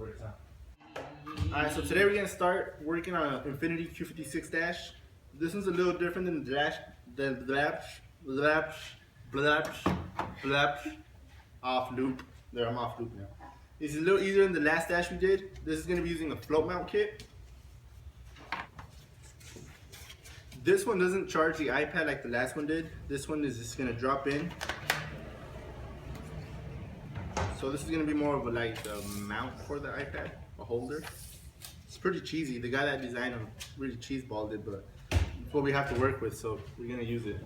works out. Alright, so today we're going to start working on an Infinity Q56 dash. This one's a little different than the dash, off loop. There, I'm off loop now. It's a little easier than the last dash we did. This is going to be using a float mount kit. This one doesn't charge the iPad like the last one did. This one is just going to drop in. So this is going to be more of a mount for the iPad, a holder. It's pretty cheesy. The guy that designed them really cheeseballed it, but it's what we have to work with, so we're going to use it.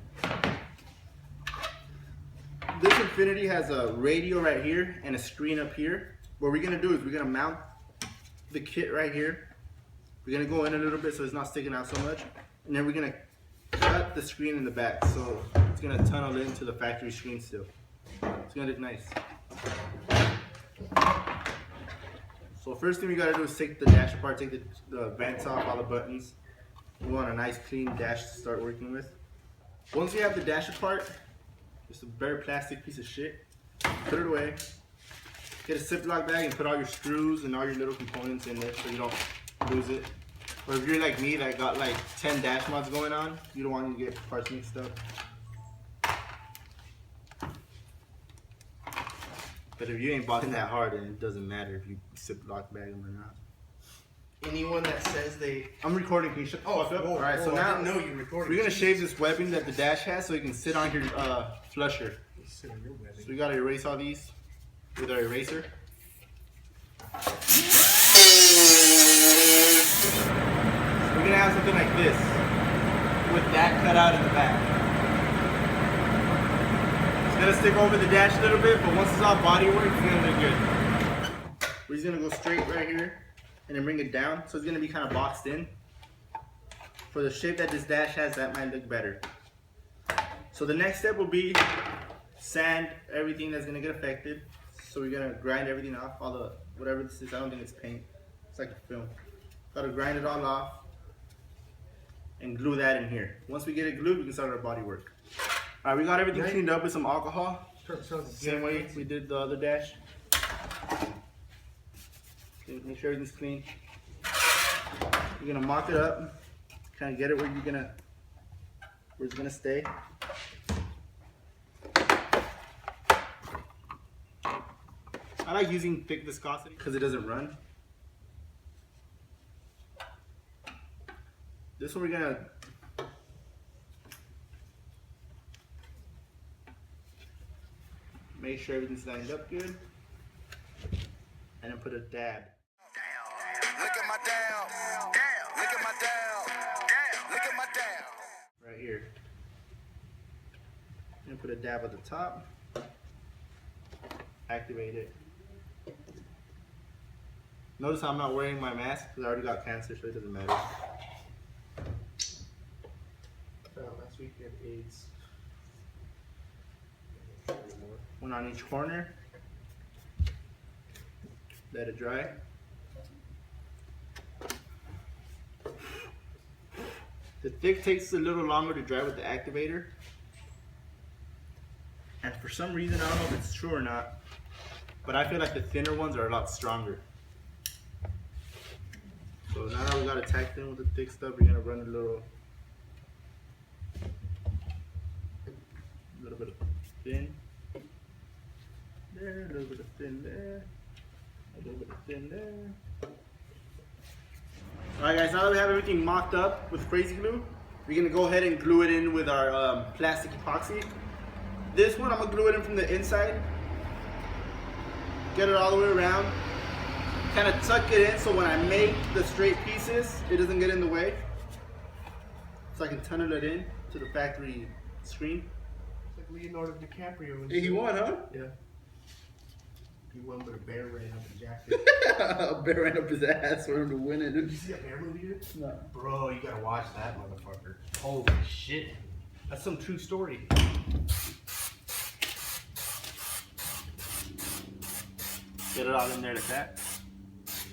This Infinity has a radio right here and a screen up here. What we're going to do is we're going to mount the kit right here. We're going to go in a little bit so it's not sticking out so much. And then we're going to cut the screen in the back so it's going to tunnel into the factory screen still. It's going to look nice. So first thing we got to do is take the dash apart, take the vents off, all the buttons. We want a nice clean dash to start working with. Once you have the dash apart, just a bare plastic piece of shit, put it away. Get a Ziploc bag and put all your screws and all your little components in there so you don't lose it. Or if you're like me that got like 10 dash mods going on, you don't want to get parts mixed up. But if you ain't balking that hard, then it doesn't matter if you Ziploc bag them or not. Anyone that says they... I'm recording, can you shut the fuck up? Alright, so now I didn't know you recorded. we're going to shave this webbing that the dash has so it can sit on your flusher. Sit on your webbing. So we got to erase all these with our eraser. So we're going to have something like this with that cut out in the back. It's going to stick over the dash a little bit, but once it's all body work, it's going to look good. We're just going to go straight right here and then bring it down, so it's going to be kind of boxed in. For the shape that this dash has, that might look better. So the next step will be sand everything that's going to get affected. So we're going to grind everything off, all the, whatever this is, I don't think it's paint, it's like a film. Got to grind it all off and glue that in here. Once we get it glued, we can start our body work. Alright, we got everything cleaned up with some alcohol. Same way we did the other dash. Okay, make sure everything's clean. You're gonna mop it up, kind of get it where it's gonna stay. I like using thick viscosity because it doesn't run. This one we're gonna make sure everything's lined up good, and then put a dab. Look at my down. Look at my down. Look at my down. Right here. And put a dab at the top. Activate it. Notice how I'm not wearing my mask because I already got cancer, so it doesn't matter. Last week we had AIDS. One on each corner. Let it dry. The thick takes a little longer to dry with the activator. And for some reason, I don't know if it's true or not, but I feel like the thinner ones are a lot stronger. So now that we got it tacked in with the thick stuff, we're gonna run a little bit of thin there, a little bit of thin there, a little bit of thin there. Alright guys, now that we have everything mocked up with crazy glue, we're gonna go ahead and glue it in with our plastic epoxy. This one I'm gonna glue it in from the inside, get it all the way around, kind of tuck it in so when I make the straight pieces, it doesn't get in the way. So I can tunnel it in to the factory screen. It's like Leonardo DiCaprio. Hey, he won, huh? Yeah. He won, but a bear ran up his jacket. A bear ran up his ass for him to win it. Did you see that bear movie, dude? No. Bro, you gotta watch that motherfucker. Holy shit. That's some true story. Get it all in there like that.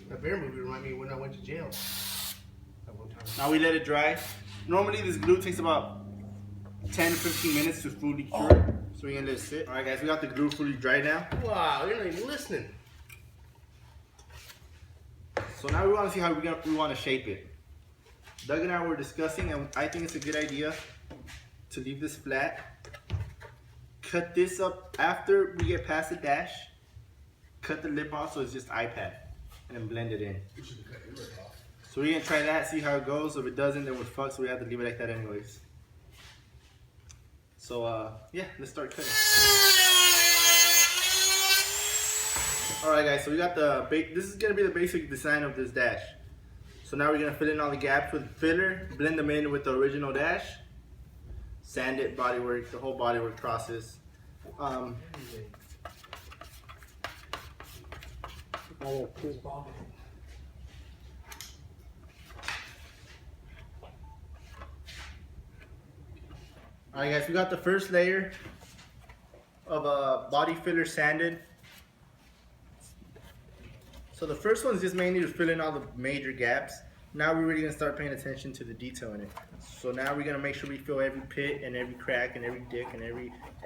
That bear movie reminded me of when I went to jail. That one time. Now we let it dry. Normally this glue takes about 10 to 15 minutes to fully cure. So we're gonna let it sit. Alright guys, we got the glue fully dried now. Wow, you're not even listening. So now we want to see how we want to shape it. Doug and I were discussing, and I think it's a good idea to leave this flat. Cut this up after we get past the dash. Cut the lip off so it's just iPad, and then blend it in. So we're gonna try that, see how it goes. If it doesn't, then we're fucked. So we have to leave it like that anyways. So yeah, let's start cutting. Alright guys, so we got this is going to be the basic design of this dash. So now we're going to fill in all the gaps with filler, blend them in with the original dash, sand it, bodywork, the whole bodywork process. Alright guys, we got the first layer of body filler sanded. So the first one is just mainly to fill in all the major gaps. Now we're really gonna start paying attention to the detail in it. So now we're gonna make sure we fill every pit and every crack and every dick and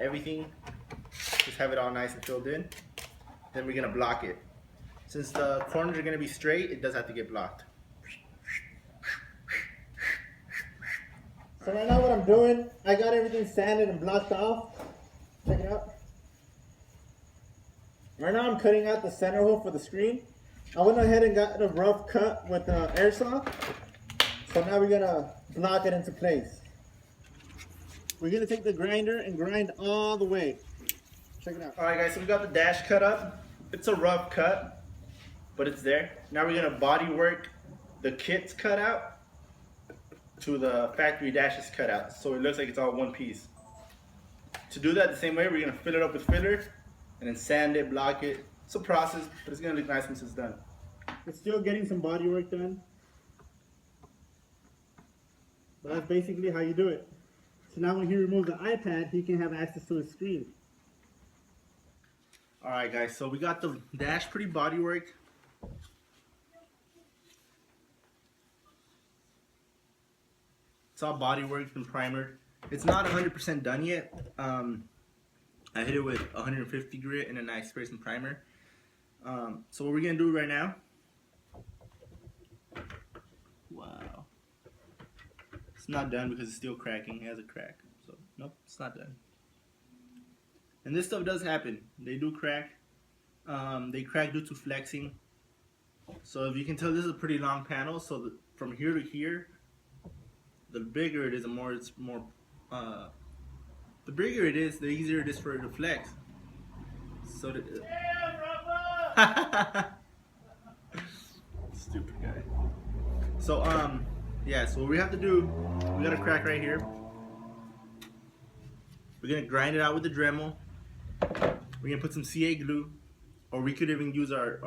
everything. Just have it all nice and filled in. Then we're gonna block it. Since the corners are gonna be straight, it does have to get blocked. So right now what I'm doing, I got everything sanded and blocked off. Check it out. Right now I'm cutting out the center hole for the screen. I went ahead and got a rough cut with the airsoft. So now we're gonna block it into place. We're gonna take the grinder and grind all the way. Check it out. Alright guys, so we got the dash cut up. It's a rough cut, but it's there. Now we're gonna body work the kits cut out to the factory dashes cut out. So it looks like it's all one piece. To do that the same way, we're gonna fill it up with filler and then sand it, block it. It's a process, but it's gonna look nice once it's done. It's still getting some body work done. But that's basically how you do it. So now when he removes the iPad, he can have access to his screen. Alright guys, so we got the dash pretty body work. It's all body worked and primered. It's not 100% done yet. I hit it with 150 grit and a nice spray and primer. So what we're gonna do right now. Wow. It's not done because it's still cracking. It has a crack. So nope, it's not done. And this stuff does happen. They do crack. They crack due to flexing. So if you can tell, this is a pretty long panel. So from here to here, the bigger it is, the more it's more. The bigger it is, the easier it is for it to flex. So stupid guy. So yeah. So what we have to do, we got a crack right here. We're gonna grind it out with the Dremel. We're gonna put some CA glue, or we could even use our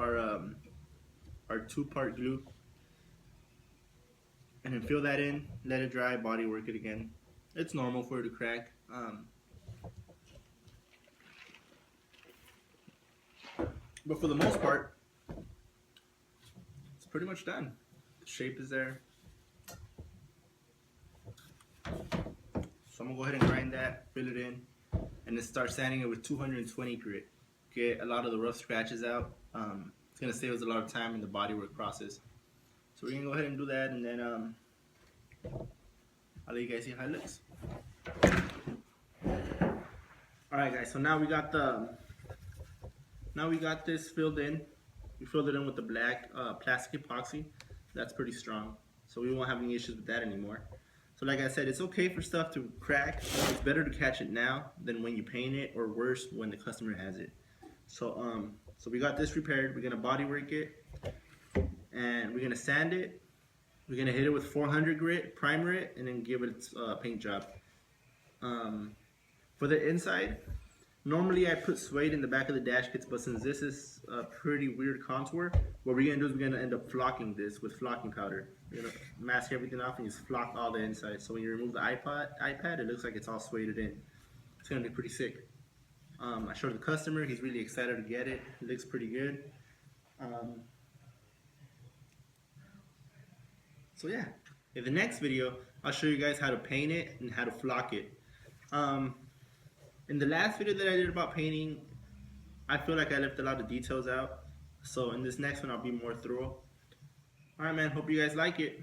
2-part glue, and then fill that in, let it dry, body work it again. It's normal for it to crack. But for the most part, it's pretty much done. The shape is there. So I'm gonna go ahead and grind that, fill it in, and then start sanding it with 220 grit. Get a lot of the rough scratches out. It's gonna save us a lot of time in the bodywork process. So we're gonna go ahead and do that, and then I'll let you guys see how it looks. Alright guys, so now we got this filled in. We filled it in with the black plastic epoxy. That's pretty strong, so we won't have any issues with that anymore. So like I said, it's okay for stuff to crack. It's better to catch it now than when you paint it, or worse, when the customer has it. So so we got this prepared. We're gonna body work it, and we're gonna sand it. We're gonna hit it with 400 grit, primer it, and then give it its paint job. For the inside, normally I put suede in the back of the dash kits, but since this is a pretty weird contour, what we're gonna do is we're gonna end up flocking this with flocking powder. We're gonna mask everything off and just flock all the inside. So when you remove the iPad, it looks like it's all sueded in. It's gonna be pretty sick. I showed the customer, he's really excited to get it. It looks pretty good. So yeah, in the next video, I'll show you guys how to paint it and how to flock it. In the last video that I did about painting, I feel like I left a lot of details out. So in this next one, I'll be more thorough. Alright, man. Hope you guys like it.